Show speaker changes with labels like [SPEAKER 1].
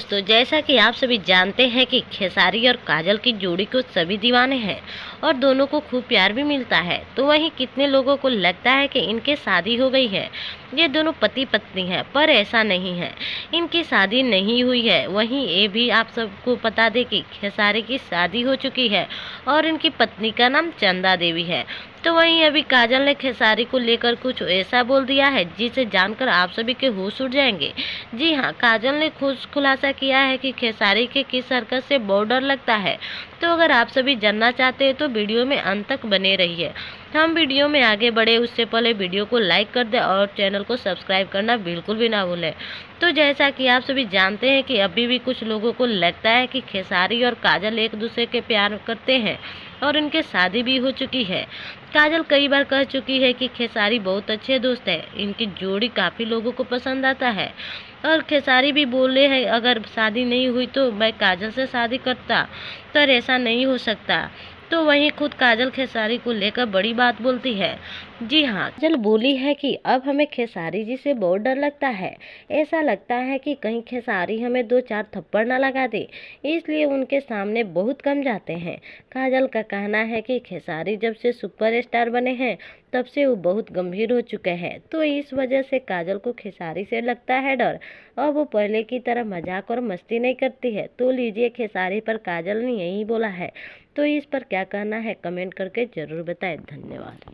[SPEAKER 1] दोस्तों, जैसा कि आप सभी जानते हैं कि खेसारी और काजल की जोड़ी को सभी दीवाने हैं और दोनों को खूब प्यार भी मिलता है। तो वहीं कितने लोगों को लगता है कि इनके शादी हो गई है, ये दोनों पति पत्नी हैं, पर ऐसा नहीं है। इनकी शादी नहीं हुई है। वहीं ये भी आप सबको बता दें कि खेसारी की शादी हो चुकी है और इनकी पत्नी का नाम चंदा देवी है। तो वहीं अभी काजल ने खेसारी को लेकर कुछ ऐसा बोल दिया है जिसे जानकर आप सभी के होश उड़ जाएंगे। जी हाँ, काजल ने खुलासा किया है कि खेसारी के किस हरकत से बहुत डर लगता है। तो अगर आप सभी जानना चाहते हैं तो वीडियो में अंत तक बने रहिए। हम वीडियो में आगे बढ़े उससे पहले वीडियो को लाइक कर दें और चैनल को सब्सक्राइब करना बिल्कुल भी ना भूलें। तो जैसा कि आप सभी जानते हैं कि अभी भी कुछ लोगों को लगता है कि खेसारी और काजल एक दूसरे के प्यार करते हैं और इनके शादी भी हो चुकी है। काजल कई बार कह चुकी है कि खेसारी बहुत अच्छे दोस्त है, इनकी जोड़ी काफ़ी लोगों को पसंद आता है। और खेसारी भी बोले हैं अगर शादी नहीं हुई तो मैं काजल से शादी करता, पर ऐसा नहीं हो सकता। तो वहीं खुद काजल खेसारी को लेकर बड़ी बात बोलती है। जी हाँ, काजल बोली है कि अब हमें खेसारी जी से बहुत डर लगता है। ऐसा लगता है कि कहीं खेसारी हमें 2-4 थप्पड़ ना लगा दे, इसलिए उनके सामने बहुत कम जाते हैं। काजल का कहना है कि खेसारी जब से सुपरस्टार बने हैं तब से वो बहुत गंभीर हो चुके हैं, तो इस वजह से काजल को खेसारी से लगता है डर और वो पहले की तरह मजाक और मस्ती नहीं करती है। तो लीजिए, खेसारी पर काजल ने यही बोला है। तो इस पर क्या कहना है कमेंट करके ज़रूर बताएं। धन्यवाद।